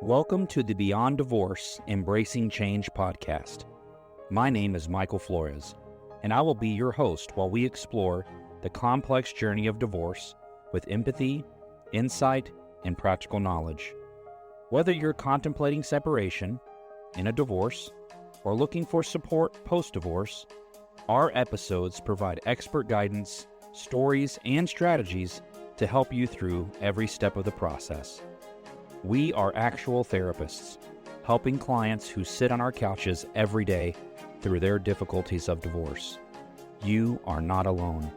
Welcome to the Beyond Divorce Embracing Change podcast. My name is Michael Flores, and I will be your host while we explore the complex journey of divorce with empathy, insight, and practical knowledge. Whether you're contemplating separation, in a divorce, or looking for support post-divorce, our episodes provide expert guidance, stories, and strategies to help you through every step of the process. We are actual therapists, helping clients who sit on our couches every day through their difficulties of divorce. You are not alone.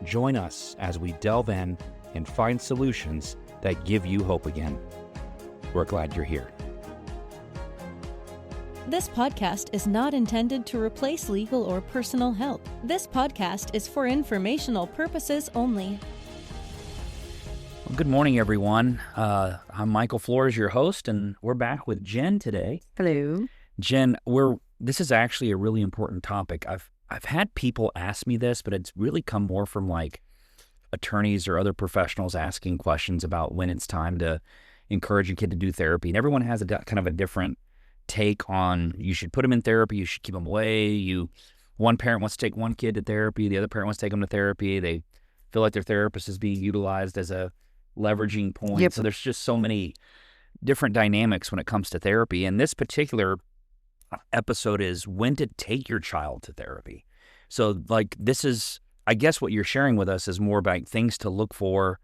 Join us as we delve in and find solutions that give you hope again. We're glad you're here. This podcast is not intended to replace legal or personal help. This podcast is for informational purposes only. Well, good morning, everyone. I'm Michael Flores, your host, and we're back with Jen today. Hello. Jen, this is actually a really important topic. I've had people ask me this, but it's really come more from like attorneys or other professionals asking questions about when it's time to encourage a kid to do therapy. And everyone has kind of a different take on you should put them in therapy, you should keep them away. One parent wants to take one kid to therapy, the other parent wants to take them to therapy. They feel like their therapist is being utilized as a leveraging point. Yep. So there's just so many different dynamics when it comes to therapy. And this particular episode is when to take your child to therapy. So like this is, I guess what you're sharing with us is more about things to look for,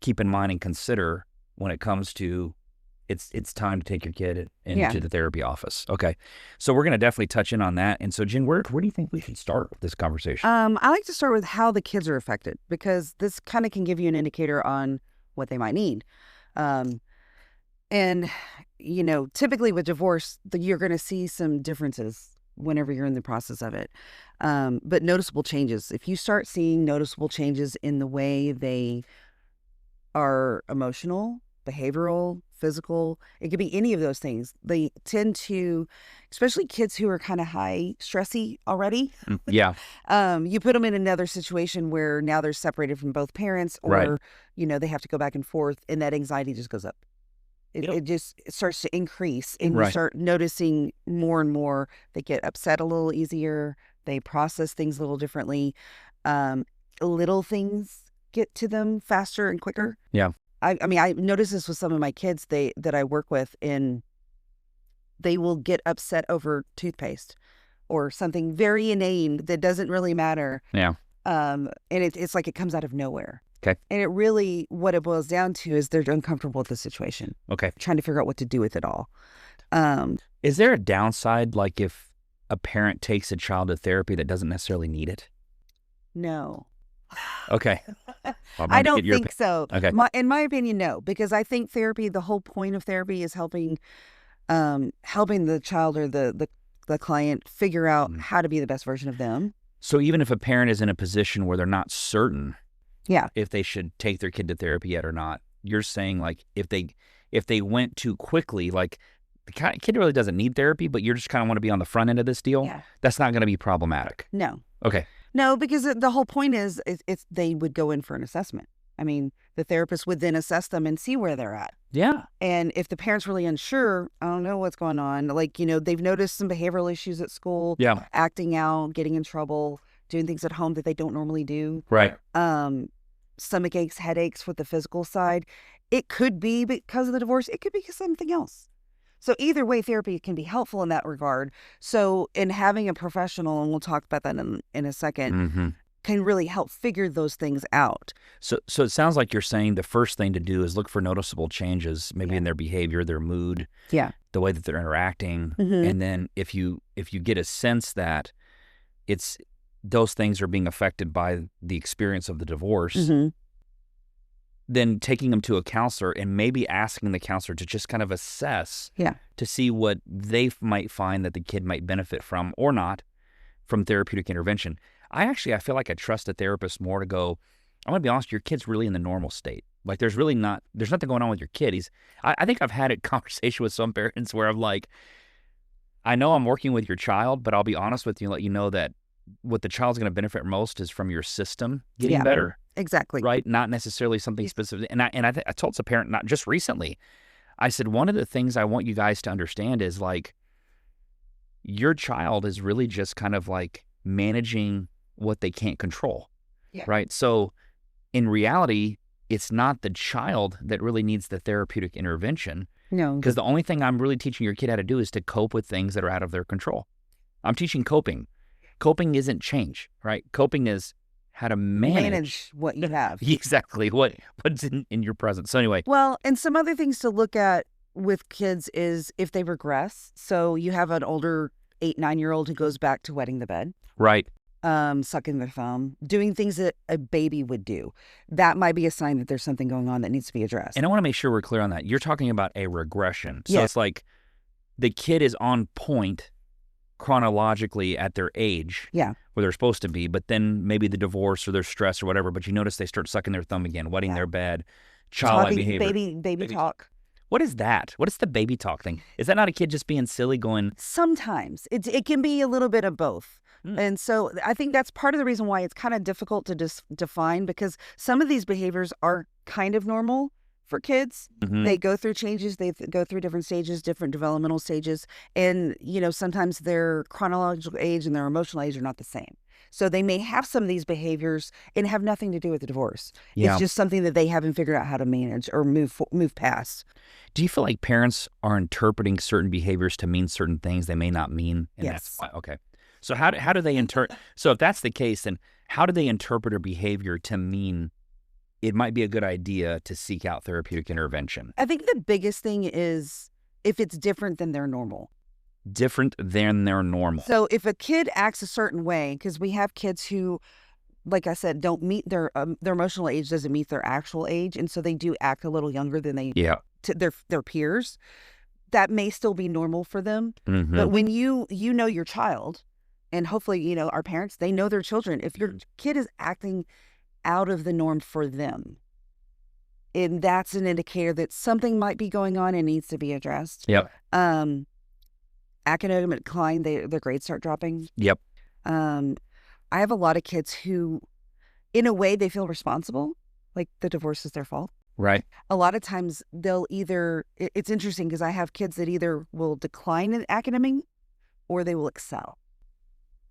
keep in mind and consider when it comes to it's time to take your kid into the therapy office. Okay. So we're going to definitely touch in on that. And so Jen, where do you think we should start with this conversation? I like to start with how the kids are affected, because this kind of can give you an indicator on what they might need. And, typically with divorce, you're going to see some differences whenever you're in the process of it. But noticeable changes. If you start seeing noticeable changes in the way they are emotional, behavioral, physical, it could be any of those things. They tend to, especially kids who are kind of high stressy already. Yeah. You put them in another situation where now they're separated from both parents, or, right. They have to go back and forth, and that anxiety just goes up. It starts to increase, and right. You start noticing more and more. They get upset a little easier. They process things a little differently. Little things get to them faster and quicker. Yeah. I noticed this with some of my kids that I work with, and they will get upset over toothpaste or something very inane that doesn't really matter. Yeah. And it's like it comes out of nowhere. Okay. And it really, what it boils down to is they're uncomfortable with the situation. Okay. Trying to figure out what to do with it all. Is there a downside, like if a parent takes a child to therapy that doesn't necessarily need it? No. Okay. Well, I don't think so. Okay. In my opinion, no, because I think therapy, the whole point of therapy is helping the child or the client figure out how to be the best version of them. So even if a parent is in a position where they're not certain if they should take their kid to therapy yet or not, you're saying like if they went too quickly, like the kid really doesn't need therapy, but you just kind of want to be on the front end of this deal, that's not going to be problematic. No. Okay. No, because the whole point is it's they would go in for an assessment. I mean, the therapist would then assess them and see where they're at. Yeah. And if the parent's really unsure, I don't know what's going on. Like, they've noticed some behavioral issues at school, acting out, getting in trouble, doing things at home that they don't normally do. Right. Stomach aches, headaches with the physical side. It could be because of the divorce. It could be something else. So either way, therapy can be helpful in that regard. So in having a professional, and we'll talk about that in a second, can really help figure those things out. So it sounds like you're saying the first thing to do is look for noticeable changes, maybe in their behavior, their mood, the way that they're interacting. And then if you get a sense that those things are being affected by the experience of the divorce, then taking them to a counselor and maybe asking the counselor to just kind of assess to see what they might find that the kid might benefit from or not from therapeutic intervention. I feel like I trust a therapist more to go, I'm going to be honest, your kid's really in the normal state. Like there's nothing going on with your kid. I think I've had a conversation with some parents where I'm like, I know I'm working with your child, but I'll be honest with you and let you know that what the child's going to benefit most is from your system getting Yeah. better, Exactly. right? Not necessarily something specific. And I told a parent, not just recently, I said, one of the things I want you guys to understand is like, your child is really just kind of like managing what they can't control, right? So in reality, it's not the child that really needs the therapeutic intervention. No. Because the only thing I'm really teaching your kid how to do is to cope with things that are out of their control. I'm teaching coping. Coping isn't change, right? Coping is how to manage what you have. Exactly. What's in your presence. So anyway. Well, and some other things to look at with kids is if they regress. So you have an older 8-9-year-old who goes back to wetting the bed. Right. Sucking their thumb, doing things that a baby would do. That might be a sign that there's something going on that needs to be addressed. And I want to make sure we're clear on that. You're talking about a regression. So Yes. It's like the kid is on point chronologically at their age where they're supposed to be, but then maybe the divorce or their stress or whatever, but you notice they start sucking their thumb again, wetting their bed, childlike behavior. Baby talk. What is that? What is the baby talk thing? Is that not a kid just being silly going? Sometimes. It can be a little bit of both. And so I think that's part of the reason why it's kind of difficult to define, because some of these behaviors are kind of normal for kids. Mm-hmm. They go through changes. They go through different stages, different developmental stages. And, sometimes their chronological age and their emotional age are not the same. So they may have some of these behaviors and have nothing to do with the divorce. Yeah. It's just something that they haven't figured out how to manage or move past. Do you feel like parents are interpreting certain behaviors to mean certain things they may not mean? And Yes. That's why. Okay. So how do they interpret? So if that's the case, then how do they interpret a behavior to mean it might be a good idea to seek out therapeutic intervention? I think the biggest thing is if it's different than their normal. Different than their normal. So if a kid acts a certain way, because we have kids who, like I said, don't meet their emotional age doesn't meet their actual age, and so they do act a little younger than they to their peers. That may still be normal for them, Mm-hmm. but when you know your child, and hopefully our parents, they know their children. If your kid is acting out of the norm for them, and that's an indicator that something might be going on and needs to be addressed. Yep. Academic decline, their grades start dropping. Yep. I have a lot of kids who, in a way, they feel responsible, like the divorce is their fault. Right. A lot of times they'll it's interesting because I have kids that either will decline in academic or they will excel.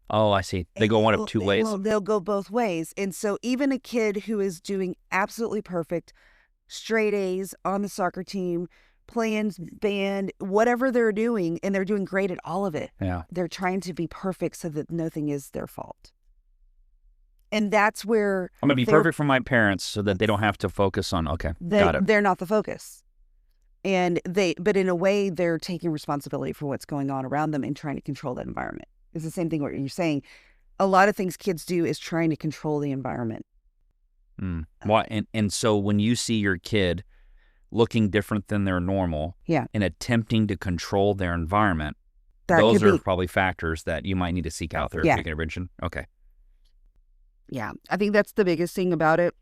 Oh, I see. They go one of two ways. They'll go both ways. And so even a kid who is doing absolutely perfect, straight A's on the soccer team, playing band, whatever they're doing, and they're doing great at all of it. Yeah. They're trying to be perfect so that nothing is their fault. And that's where I'm going to be perfect for my parents so that they don't have to focus on, got it. They're not the focus. And but in a way, they're taking responsibility for what's going on around them and trying to control that environment. It's the same thing what you're saying. A lot of things kids do is trying to control the environment. Why? And so when you see your kid looking different than their normal and attempting to control their environment, those are probably factors that you might need to seek out therapeutic intervention. Okay. Yeah, I think that's the biggest thing about it.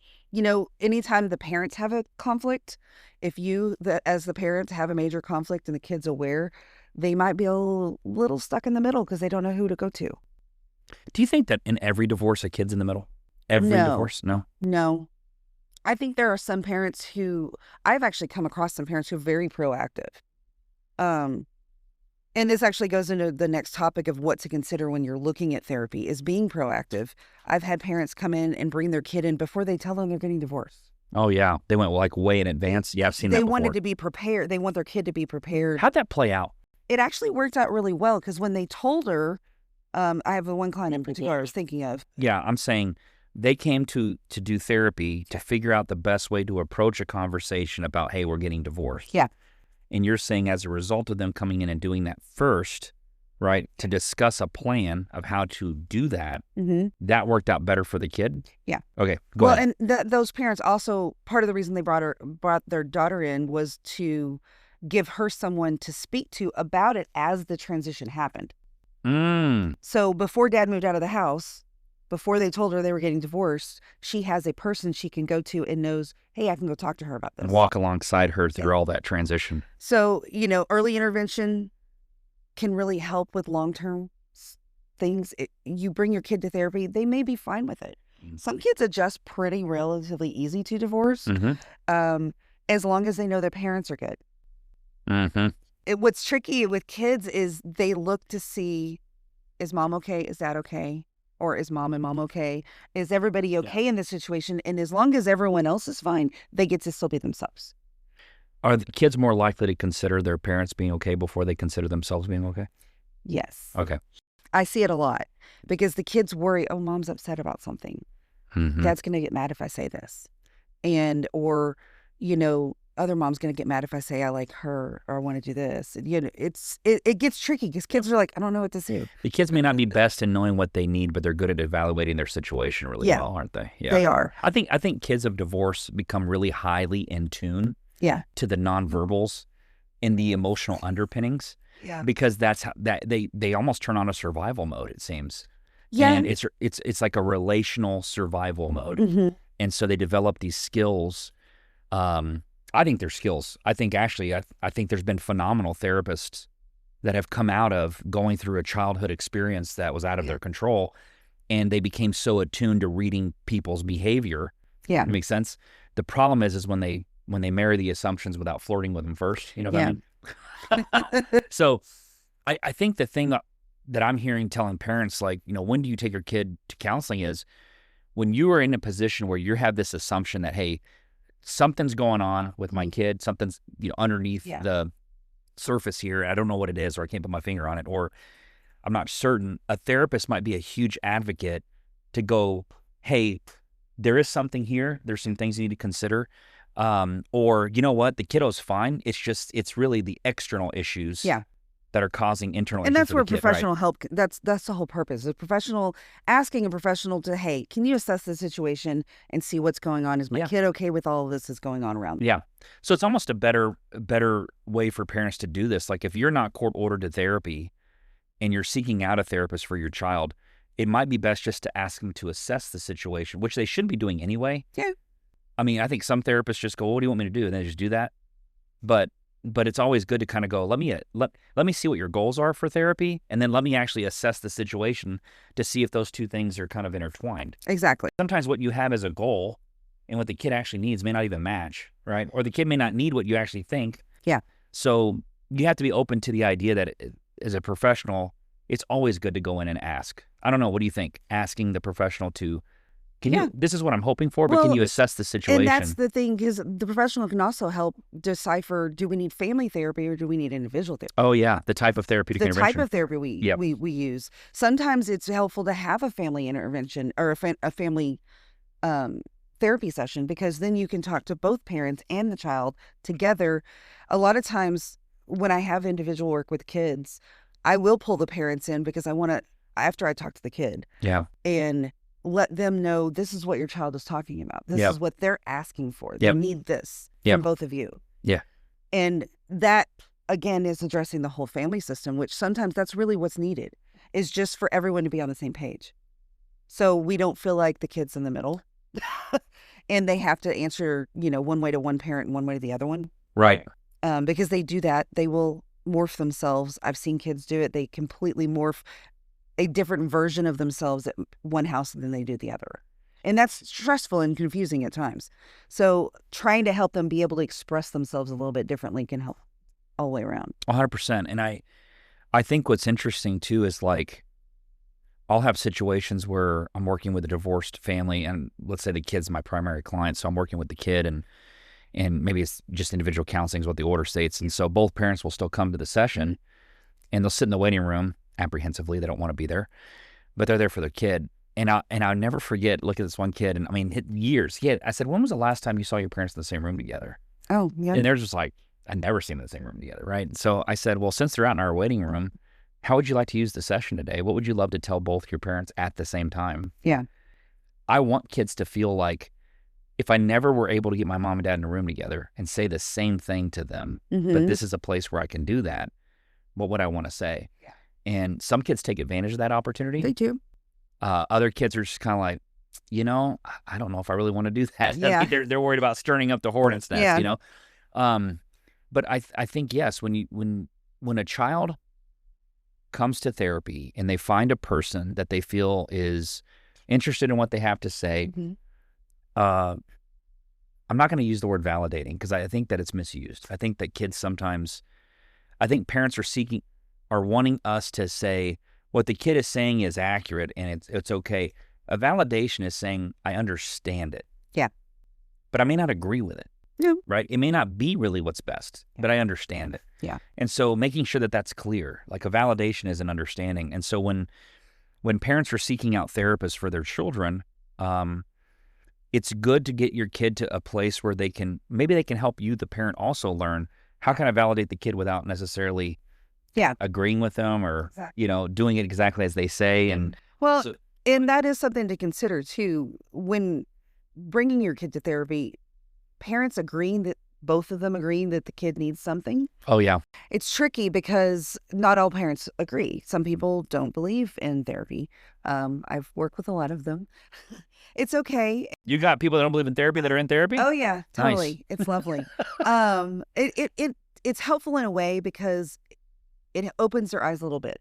Anytime the parents have a conflict, if you, as the parents, have a major conflict and the kid's aware, they might be a little stuck in the middle because they don't know who to go to. Do you think that in every divorce, a kid's in the middle? Divorce? No. I think there are some parents who, I've actually come across some parents who are very proactive. And this actually goes into the next topic of what to consider when you're looking at therapy is being proactive. I've had parents come in and bring their kid in before they tell them they're getting divorced. Oh, yeah. They went like way in advance. Yeah, I've seen that before. They wanted to be prepared. They want their kid to be prepared. How'd that play out? It actually worked out really well because when they told her, I have the one client in particular I was thinking of. Yeah, I'm saying they came to do therapy to figure out the best way to approach a conversation about, hey, we're getting divorced. Yeah. And you're saying as a result of them coming in and doing that first, right, to discuss a plan of how to do that, that worked out better for the kid? Yeah. Okay, go ahead. And those parents also, part of the reason they brought their daughter in was to give her someone to speak to about it as the transition happened. So before dad moved out of the house, before they told her they were getting divorced, she has a person she can go to and knows, hey, I can go talk to her about this. And walk alongside her through all that transition. So, early intervention can really help with long-term things, you bring your kid to therapy, they may be fine with it. Some kids adjust pretty relatively easy to divorce, as long as they know their parents are good. What's tricky with kids is they look to see, is mom okay? Is dad okay? Or is mom and mom okay? Is everybody okay in this situation? And as long as everyone else is fine, they get to still be themselves. Are the kids more likely to consider their parents being okay before they consider themselves being okay? Yes. Okay. I see it a lot because the kids worry, oh, mom's upset about something. Dad's going to get mad if I say this. Or, other mom's going to get mad if I say I like her or I want to do this. It gets tricky because kids are like, I don't know what to do. The kids may not be best in knowing what they need, but they're good at evaluating their situation really well, aren't they? Yeah, they are. I think kids of divorce become really highly in tune to the nonverbals and the emotional underpinnings. Yeah, because that's how they almost turn on a survival mode, it seems. Yeah, and it's like a relational survival mode, and so they develop these skills. I think they're skills. I think actually, I think there's been phenomenal therapists that have come out of going through a childhood experience that was out of their control, and they became so attuned to reading people's behavior. Yeah, it makes sense. The problem is when they marry the assumptions without flirting with them first. You know what I mean? So I think the thing that I'm hearing telling parents, like, when do you take your kid to counseling is when you are in a position where you have this assumption that, hey, something's going on with my kid, something's underneath the surface here. I don't know what it is, or I can't put my finger on it, or I'm not certain. A therapist might be a huge advocate to go, hey, there is something here. There's some things you need to consider. Or you know what, the kiddo's fine. It's really the external issues that are causing internal issues. And that's where professional help, that's the whole purpose. Asking a professional to, hey, can you assess the situation and see what's going on? Is my kid okay with all of this that's going on around me? Yeah. So it's almost a better way for parents to do this. Like if you're not court ordered to therapy and you're seeking out a therapist for your child, it might be best just to ask them to assess the situation, which they should be doing anyway. Yeah. I mean, I think some therapists just go, what do you want me to do? And they just do that. But it's always good to kind of go, let me see what your goals are for therapy, and then let me actually assess the situation to see if those two things are kind of intertwined. Exactly. Sometimes what you have as a goal and what the kid actually needs may not even match, right? Or the kid may not need what you actually think. Yeah. So you have to be open to the idea that as a professional, it's always good to go in and ask. I don't know. What do you think? Asking the professional to, this is what I'm hoping for, but can you assess the situation? And that's the thing, because the professional can also help decipher, do we need family therapy or do we need individual therapy? Oh, yeah. The type of therapeutic intervention. The type of therapy we use. Sometimes it's helpful to have a family intervention or a family therapy session, because then you can talk to both parents and the child together. A lot of times when I have individual work with kids, I will pull the parents in because I want to, after I talk to the kid. Yeah. And let them know this is what your child is talking about. This is what they're asking for. They need this from both of you. Yeah. And that, again, is addressing the whole family system, which sometimes that's really what's needed, is just for everyone to be on the same page. So we don't feel like the kid's in the middle and they have to answer, one way to one parent and one way to the other one. Right. Because they do that. They will morph themselves. I've seen kids do it. They completely morph a different version of themselves at one house than they do the other. And that's stressful and confusing at times. So trying to help them be able to express themselves a little bit differently can help all the way around. 100%. And I think what's interesting too is, like, I'll have situations where I'm working with a divorced family, and let's say the kid's my primary client. So I'm working with the kid, and maybe it's just individual counseling is what the order states. And so both parents will still come to the session, and they'll sit in the waiting room apprehensively. They don't want to be there, but they're there for their kid. And I'll never forget, look at this one kid, and I mean, years. I said, when was the last time you saw your parents in the same room together? Oh, yeah. And they're just like, I've never seen them in the same room together, right? And so I said, well, since they're out in our waiting room, how would you like to use the session today? What would you love to tell both your parents at the same time? Yeah. I want kids to feel like, if I never were able to get my mom and dad in a room together and say the same thing to them, but this is a place where I can do that, what would I want to say? Yeah. And some kids take advantage of that opportunity. They do. Other kids are just kind of like, I don't know if I really want to do that. Yeah. They're worried about stirring up the hornet's nest, But I think, yes, when a child comes to therapy and they find a person that they feel is interested in what they have to say, I'm not going to use the word validating because I think that it's misused. I think that kids sometimes, I think parents are wanting us to say what the kid is saying is accurate and it's okay. A validation is saying, I understand it. Yeah. But I may not agree with it. Yeah. Right? It may not be really what's best, but I understand it. Yeah. And so making sure that that's clear, like a validation is an understanding. And so when parents are seeking out therapists for their children, it's good to get your kid to a place where maybe they can help you, the parent, also learn how can I validate the kid without necessarily agreeing with them or, doing it exactly as they say. And and that is something to consider too. When bringing your kid to therapy, parents both of them agreeing that the kid needs something. Oh, yeah. It's tricky because not all parents agree. Some people don't believe in therapy. I've worked with a lot of them. It's okay. You got people that don't believe in therapy that are in therapy? Oh, yeah, totally. Nice. It's lovely. It's helpful in a way because it opens their eyes a little bit.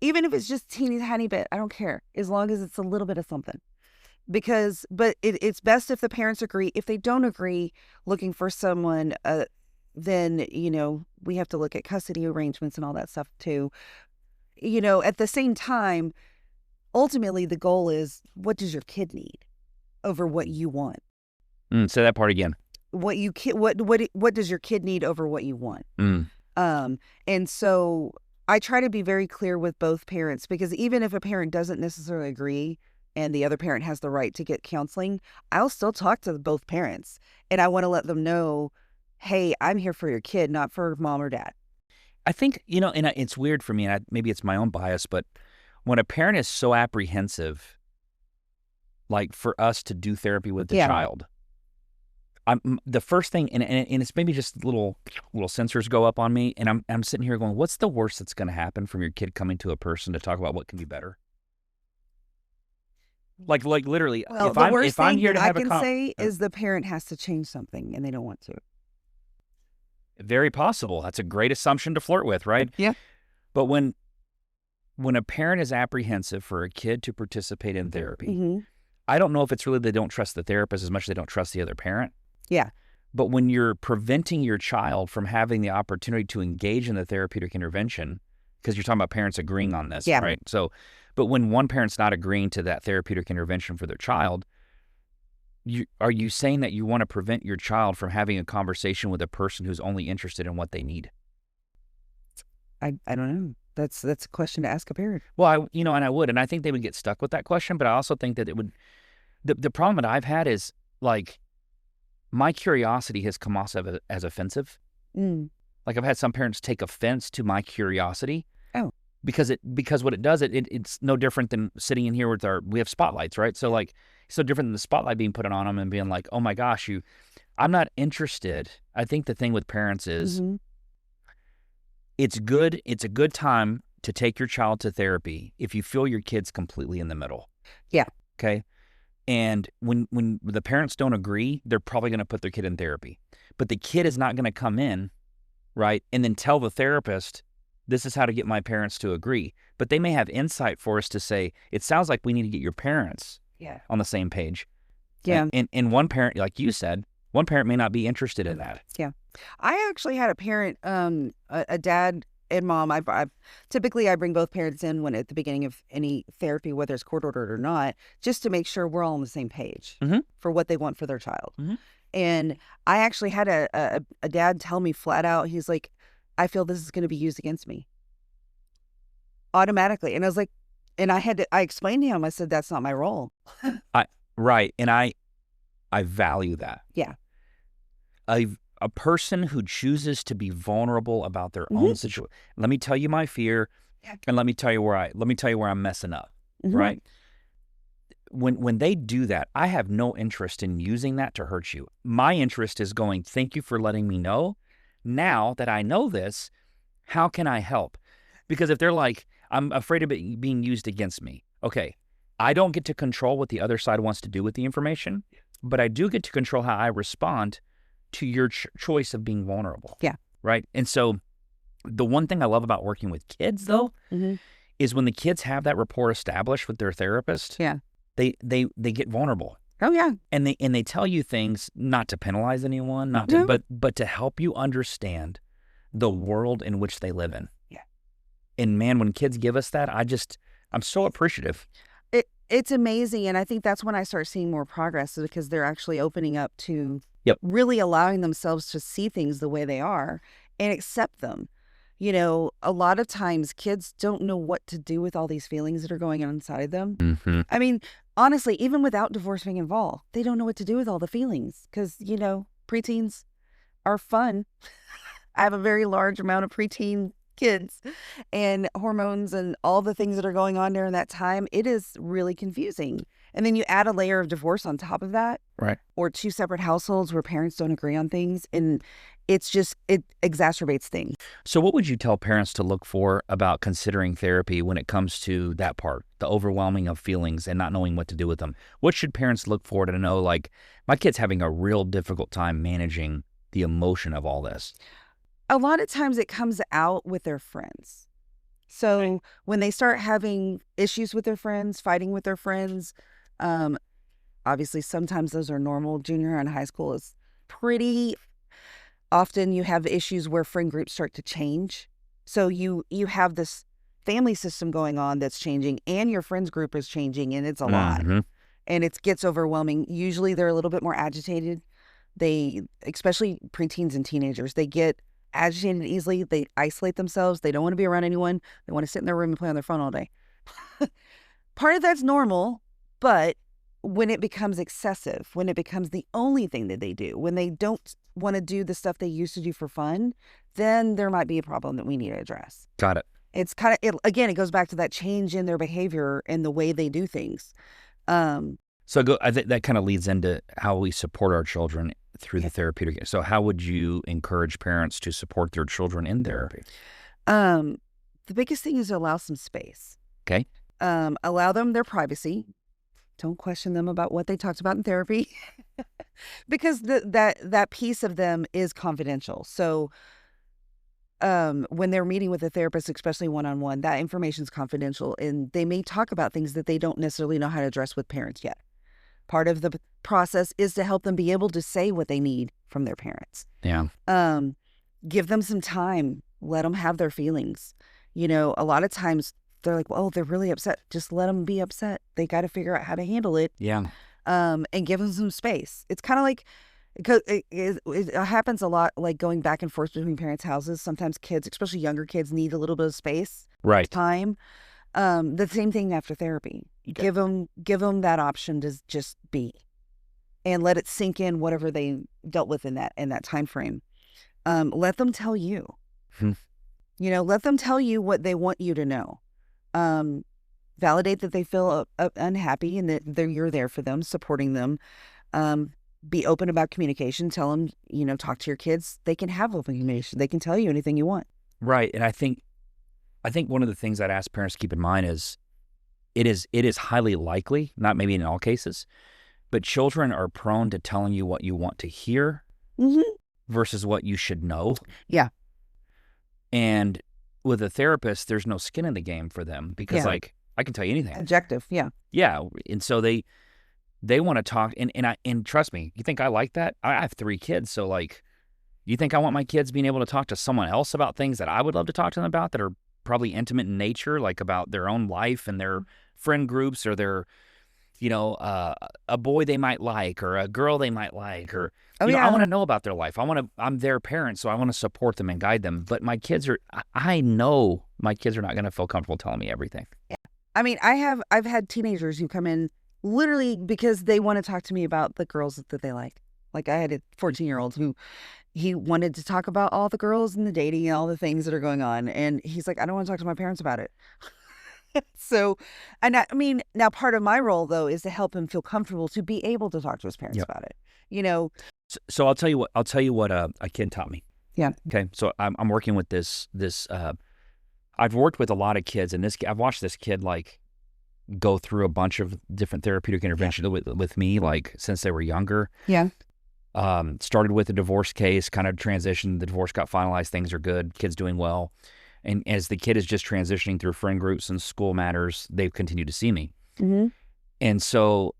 Even if it's just teeny tiny bit, I don't care, as long as it's a little bit of something. But it's best if the parents agree. If they don't agree, looking for someone, then, we have to look at custody arrangements and all that stuff too. At the same time, ultimately the goal is, what does your kid need over what you want? Say that part again. What does your kid need over what you want? And so I try to be very clear with both parents, because even if a parent doesn't necessarily agree and the other parent has the right to get counseling, I'll still talk to both parents. And I want to let them know, hey, I'm here for your kid, not for mom or dad. I think, and it's weird for me, and maybe it's my own bias, but when a parent is so apprehensive, like for us to do therapy with the child, the first thing, and it's maybe just little sensors go up on me, and I'm sitting here going, what's the worst that's going to happen from your kid coming to a person to talk about what can be better? Like literally, well, if I'm here to have is the parent has to change something and they don't want to. Very possible. That's a great assumption to flirt with, right? Yeah. But when a parent is apprehensive for a kid to participate in therapy, I don't know if it's really they don't trust the therapist as much as they don't trust the other parent. Yeah. But when you're preventing your child from having the opportunity to engage in the therapeutic intervention, because you're talking about parents agreeing on this, right? So, but when one parent's not agreeing to that therapeutic intervention for their child, are you saying that you want to prevent your child from having a conversation with a person who's only interested in what they need? I don't know. That's a question to ask a parent. Well, and I would, and I think they would get stuck with that question, but I also think that it would, the problem that I've had is, like, my curiosity has come off as offensive. Like, I've had some parents take offense to my curiosity. Oh. Because what it does, it's no different than sitting in here with we have spotlights, right? So, like, it's so different than the spotlight being put on them and being like, oh my gosh, I'm not interested. I think the thing with parents is, it's a good time to take your child to therapy if you feel your kid's completely in the middle. Yeah. Okay. And when the parents don't agree, they're probably going to put their kid in therapy. But the kid is not going to come in, right, and then tell the therapist, this is how to get my parents to agree. But they may have insight for us to say, it sounds like we need to get your parents on the same page. Yeah. And one parent, like you said, one parent may not be interested in that. Yeah. I actually had a parent, a dad and mom. I typically bring both parents in when at the beginning of any therapy, whether it's court ordered or not, just to make sure we're all on the same page for what they want for their child. And I actually had a dad tell me flat out, he's like, I feel this is going to be used against me automatically. And I was like, and I explained to him, I said, that's not my role. Right. And I value that. Yeah. A person who chooses to be vulnerable about their own situation. Let me tell you my fear, and let me tell you where I'm messing up. Right. When they do that, I have no interest in using that to hurt you. My interest is going, thank you for letting me know. Now that I know this, how can I help? Because if they're like, I'm afraid of it being used against me. Okay, I don't get to control what the other side wants to do with the information, but I do get to control how I respond to your choice of being vulnerable. Yeah. Right. And so The one thing I love about working with kids, though, Mm-hmm. is when the kids have that rapport established with their therapist, Yeah. they get vulnerable. Oh, yeah. And they tell you things not to penalize anyone, No. but to help you understand the world in which they live in. Yeah. And man, when kids give us that, I'm so appreciative. It's amazing. And I think that's when I start seeing more progress, is because they're actually opening up to Yep. really allowing themselves to see things the way they are and accept them. You know, a lot of times kids don't know what to do with all these feelings that are going on inside them. Mm-hmm. I mean, honestly, even without divorce being involved, they don't know what to do with all the feelings because, preteens are fun. I have a very large amount of preteen kids, and hormones and all the things that are going on during that time. It is really confusing. And then you add a layer of divorce on top of that. Right. Or two separate households where parents don't agree on things. And it exacerbates things. So what would you tell parents to look for about considering therapy when it comes to that part, the overwhelming of feelings and not knowing what to do with them? What should parents look for to know, like, my kid's having a real difficult time managing the emotion of all this? A lot of times it comes out with their friends. So when they start having issues with their friends, fighting with their friends, obviously sometimes those are normal. Junior and high school is pretty often you have issues where friend groups start to change. So you have this family system going on that's changing, and your friends group is changing, and it's a lot. Mm-hmm. And it gets overwhelming. Usually they're a little bit more agitated. Especially preteens and teenagers, they get agitated easily. They isolate themselves. They don't want to be around anyone. They want to sit in their room and play on their phone all day. Part of that's normal, but when it becomes excessive, when it becomes the only thing that they do, when they don't want to do the stuff they used to do for fun, then there might be a problem that we need to address. Got it. It's again, it goes back to that change in their behavior and the way they do things. So I think that kind of leads into how we support our children through the therapeutic. So how would you encourage parents to support their children in therapy? The biggest thing is to allow some space. Okay. Allow them their privacy. Don't question them about what they talked about in therapy because that piece of them is confidential. So when they're meeting with a therapist, especially one-on-one, that information is confidential, and they may talk about things that they don't necessarily know how to address with parents yet. Part of the process is to help them be able to say what they need from their parents. Yeah. Give them some time. Let them have their feelings. A lot of times they're like, well, they're really upset. Just let them be upset. They got to figure out how to handle it. Yeah. And give them some space. It's kind of like, because it happens a lot, like going back and forth between parents' houses. Sometimes kids, especially younger kids, need a little bit of space. Right. Time. The same thing after therapy. Okay. Give them that option to just be, and let it sink in whatever they dealt with in that time frame. Let them tell you. Let them tell you what they want you to know. Validate that they feel unhappy and that you're there for them, supporting them. Be open about communication. Tell them, talk to your kids. They can have open communication. They can tell you anything you want. Right. And I think one of the things I'd ask parents to keep in mind is it is highly likely, not maybe in all cases, but children are prone to telling you what you want to hear versus what you should know. Yeah. And with a therapist, there's no skin in the game for them because like, I can tell you anything. Objective. Yeah. Yeah. And so they want to talk, and trust me, you think I like that? I have 3 kids, so like, you think I want my kids being able to talk to someone else about things that I would love to talk to them about that are probably intimate in nature, like about their own life and their friend groups or their, a boy they might like or a girl they might like, or I want to know about their life. I'm their parent, so I want to support them and guide them. But my kids I know my kids are not going to feel comfortable telling me everything. Yeah. I mean, I've had teenagers who come in literally because they want to talk to me about the girls that they like. Like I had a 14-year-old who he wanted to talk about all the girls and the dating and all the things that are going on. And he's like, I don't want to talk to my parents about it. So, and I mean, now part of my role though is to help him feel comfortable to be able to talk to his parents about it. So I'll tell you what a kid taught me. Yeah. Okay. So I'm working with this I've worked with a lot of kids, and I've watched this kid like go through a bunch of different therapeutic interventions with me, like since they were younger. Yeah. Started with a divorce case, kind of transitioned. The divorce got finalized. Things are good. Kid's doing well. And as the kid is just transitioning through friend groups and school matters, they've continued to see me. Mm-hmm. And so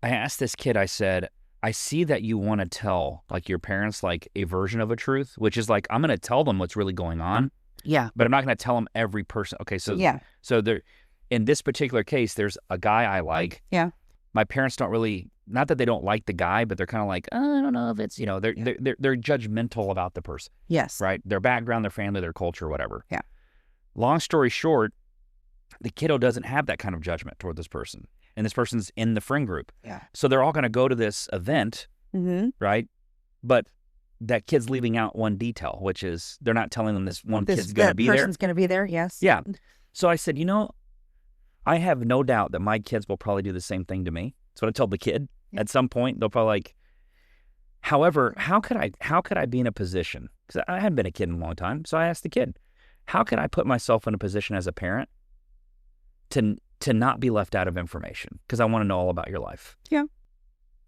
I asked this kid, I said, I see that you want to tell like your parents like a version of a truth, which is like, I'm going to tell them what's really going on. Yeah. But I'm not going to tell them every person. Okay. So, so there, in this particular case, there's a guy I like. Yeah. My parents don't really, not that they don't like the guy, but they're kind of like, oh, I don't know if it's, you know, they're judgmental about the person. Yes. Right. Their background, their family, their culture, whatever. Yeah. Long story short, the kiddo doesn't have that kind of judgment toward this person. And this person's in the friend group. Yeah. So they're all going to go to this event, right? But that kid's leaving out one detail, which is they're not telling them this one kid's going to be there. That person's going to be there, yes. Yeah. So I said, you know, I have no doubt that my kids will probably do the same thing to me. That's what I told the kid. Yeah. At some point, they'll probably like, however, how could I be in a position? Because I hadn't been a kid in a long time. So I asked the kid, how could I put myself in a position as a parent to not be left out of information? Because I want to know all about your life. Yeah.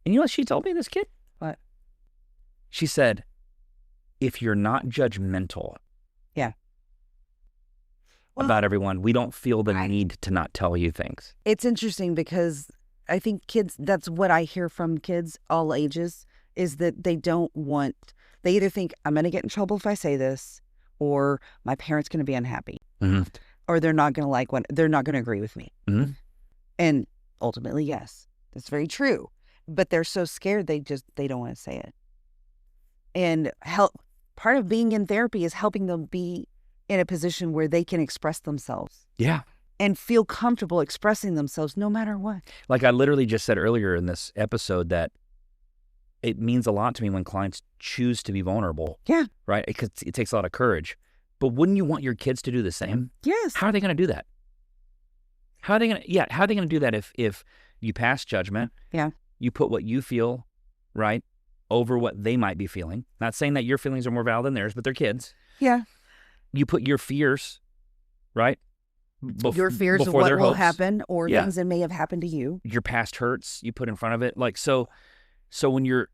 And you know what she told me, this kid? What? She said, if you're not judgmental about everyone, we don't feel the need to not tell you things. It's interesting because I think kids, that's what I hear from kids all ages, is that they either think I'm going to get in trouble if I say this, or my parents going to be unhappy. Mm-hmm. Or they're not going to they're not going to agree with me. Mm-hmm. And ultimately, yes, that's very true. But they're so scared, they don't want to say it. And part of being in therapy is helping them be in a position where they can express themselves. Yeah. And feel comfortable expressing themselves no matter what. Like I literally just said earlier in this episode that it means a lot to me when clients choose to be vulnerable. Yeah. Right? Because it takes a lot of courage. But wouldn't you want your kids to do the same? Yes. How are they going to do that? How are they going to do that if you pass judgment? Yeah. You put what you feel, right, over what they might be feeling. Not saying that your feelings are more valid than theirs, but they're kids. Yeah. You put your fears, right? Your fears of what will happen or things that may have happened to you. Your past hurts you put in front of it. Like, so when your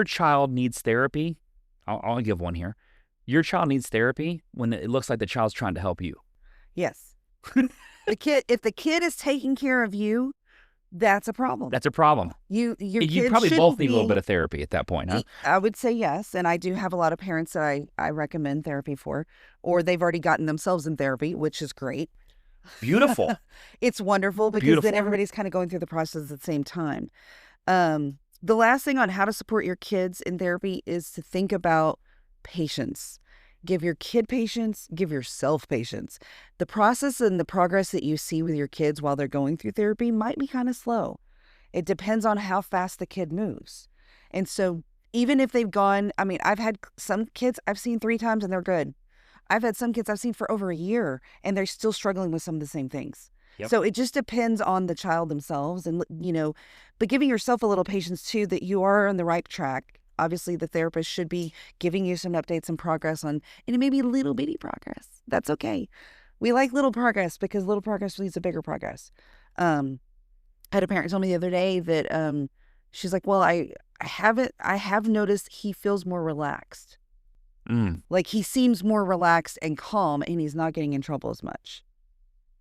child needs therapy, I'll give one here. Your child needs therapy when it looks like the child's trying to help you. Yes. If the kid is taking care of you, that's a problem. That's a problem. You probably both need a little bit of therapy at that point, huh? I would say yes. And I do have a lot of parents that I recommend therapy for, or they've already gotten themselves in therapy, which is great. Beautiful. It's wonderful because then everybody's kind of going through the process at the same time. The last thing on how to support your kids in therapy is to think about patience. Give your kid patience, give yourself patience. The process and the progress that you see with your kids while they're going through therapy might be kind of slow. It depends on how fast the kid moves. And so even if they've gone, I mean, I've had some kids I've seen 3 times and they're good. I've had some kids I've seen for over a year and they're still struggling with some of the same things. Yep. So it just depends on the child themselves and, but giving yourself a little patience too, that you are on the right track. Obviously, the therapist should be giving you some updates and progress and it may be little bitty progress. That's okay. We like little progress because little progress leads to bigger progress. I had a parent tell me the other day that she's like, well, I have noticed he feels more relaxed. Like he seems more relaxed and calm and he's not getting in trouble as much.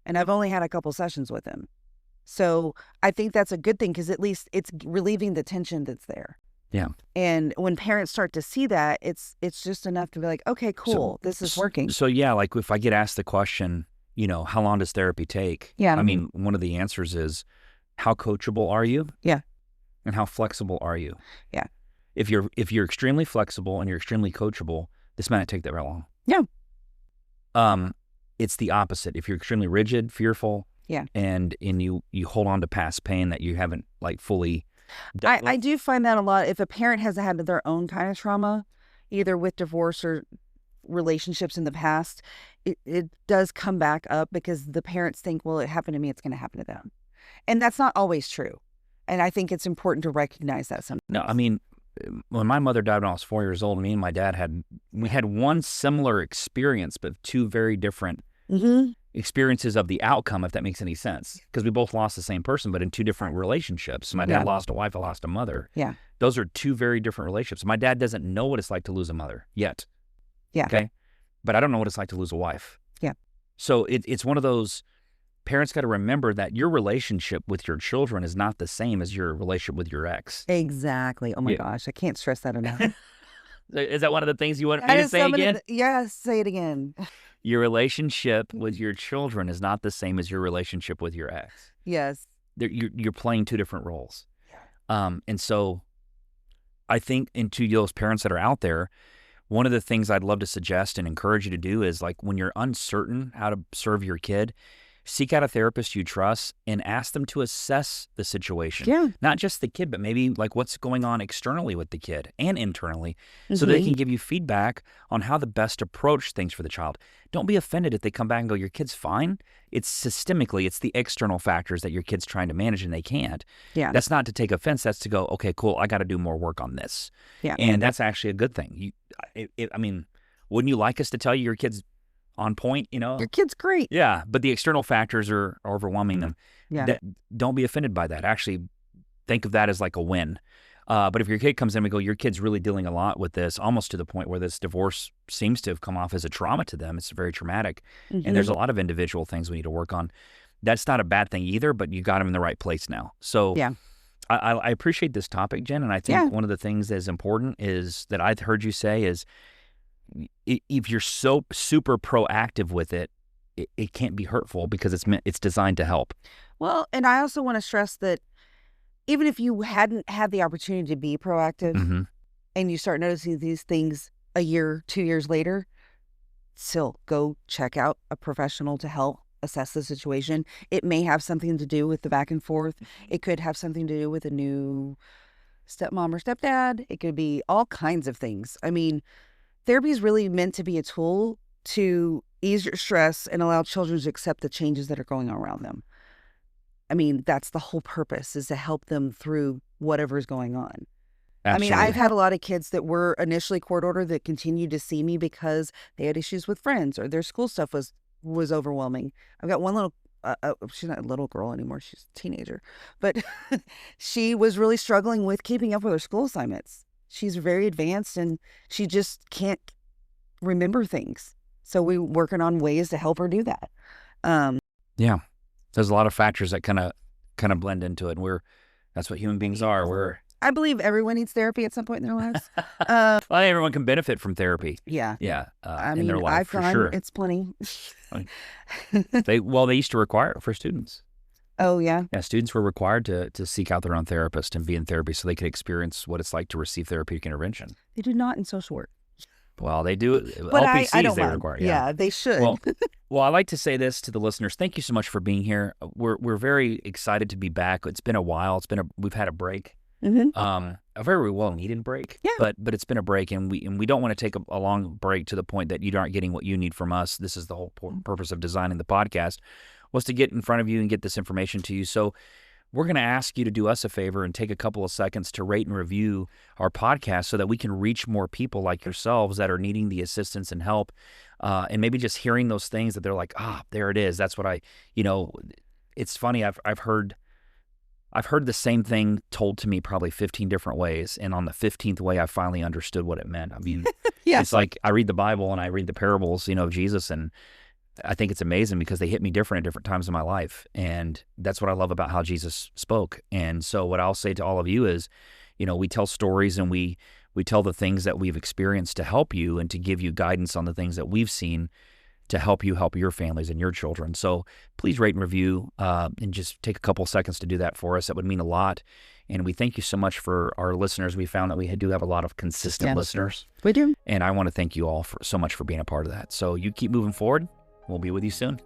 And I've only had a couple sessions with him. So I think that's a good thing because at least it's relieving the tension that's there. Yeah. And when parents start to see that, it's just enough to be like, okay, cool, this is working. So yeah, like if I get asked the question, how long does therapy take? Yeah. I mean, one of the answers is how coachable are you? Yeah. And how flexible are you? Yeah. If you're extremely flexible and you're extremely coachable, this might not take that very long. Yeah. It's the opposite. If you're extremely rigid, fearful, and you hold on to past pain that you haven't like fully I do find that a lot. If a parent has had their own kind of trauma, either with divorce or relationships in the past, it does come back up because the parents think, well, it happened to me, it's going to happen to them. And that's not always true. And I think it's important to recognize that sometimes. No, I mean, when my mother died when I was 4 years old, me and my dad had one similar experience, but 2 very different experiences of the outcome, if that makes any sense. Because we both lost the same person, but in two different relationships. My dad lost a wife, I lost a mother. Yeah. Those are two very different relationships. My dad doesn't know what it's like to lose a mother yet. Yeah. Okay. But I don't know what it's like to lose a wife. Yeah. So it's one of those, parents got to remember that your relationship with your children is not the same as your relationship with your ex. Exactly. Oh my gosh. I can't stress that enough. Is that one of the things you want me to say again? Yes. Say it again. Your relationship with your children is not the same as your relationship with your ex. Yes. You're playing two different roles. And so I think, and to those parents that are out there, one of the things I'd love to suggest and encourage you to do is, like, when you're uncertain how to serve your kid, seek out a therapist you trust and ask them to assess the situation. Yeah. Not just the kid, but maybe like what's going on externally with the kid and internally, so they can give you feedback on how to best approach things for the child. Don't be offended if they come back and go, your kid's fine. It's systemically, it's the external factors that your kid's trying to manage and they can't. Yeah. That's not to take offense. That's to go, okay, cool, I got to do more work on this. Yeah. And that's actually a good thing. I mean, wouldn't you like us to tell you your kid's on point, Your kid's great. Yeah, but the external factors are overwhelming them. Yeah. Don't be offended by that. Actually, think of that as like a win. But if your kid comes in and we go, your kid's really dealing a lot with this, almost to the point where this divorce seems to have come off as a trauma to them. It's very traumatic. And there's a lot of individual things we need to work on. That's not a bad thing either, but you got them in the right place now. So yeah. I appreciate this topic, Jen. And I think one of the things that is important is that I've heard you say is, if you're so super proactive with it, it can't be hurtful because it's designed to help. Well, and I also want to stress that even if you hadn't had the opportunity to be proactive and you start noticing these things a year, 2 years later, still go check out a professional to help assess the situation. It may have something to do with the back and forth. It could have something to do with a new stepmom or stepdad. It could be all kinds of things. I mean, therapy is really meant to be a tool to ease your stress and allow children to accept the changes that are going on around them. I mean, that's the whole purpose, is to help them through whatever is going on. Absolutely. I mean, I've had a lot of kids that were initially court ordered that continued to see me because they had issues with friends or their school stuff was overwhelming. I've got one little, she's not a little girl anymore, she's a teenager, but she was really struggling with keeping up with her school assignments. She's very advanced and she just can't remember things. So we're working on ways to help her do that. Yeah. There's a lot of factors that kind of blend into it. And that's what human beings are. I believe everyone needs therapy at some point in their lives. Well, everyone can benefit from therapy. Yeah. Yeah. I in mean, their life, I've for gone, sure. it's plenty. They used to require it for students. Oh, yeah. Yeah, students were required to seek out their own therapist and be in therapy so they could experience what it's like to receive therapeutic intervention. They do not in social work. Well, they do. But LPCs I don't they mind. require. Yeah, they should. Well, I like to say this to the listeners. Thank you so much for being here. We're very excited to be back. It's been a while. We've had a break. A very well needed break. Yeah. But it's been a break, and we don't want to take a long break to the point that you aren't getting what you need from us. This is the whole purpose of designing the podcast, was to get in front of you and get this information to you. So we're going to ask you to do us a favor and take a couple of seconds to rate and review our podcast so that we can reach more people like yourselves that are needing the assistance and help, and maybe just hearing those things that they're like, there it is. That's what it's funny. I've heard the same thing told to me probably 15 different ways, and on the 15th way, I finally understood what it meant. I mean, It's like I read the Bible and I read the parables, of Jesus, and I think it's amazing because they hit me different at different times in my life. And that's what I love about how Jesus spoke. And so what I'll say to all of you is, we tell stories and we tell the things that we've experienced to help you and to give you guidance on the things that we've seen to help you help your families and your children. So please rate and review and just take a couple seconds to do that for us. That would mean a lot. And we thank you so much for our listeners. We found that we do have a lot of consistent listeners. We do. And I want to thank you all so much for being a part of that. So you keep moving forward. We'll be with you soon.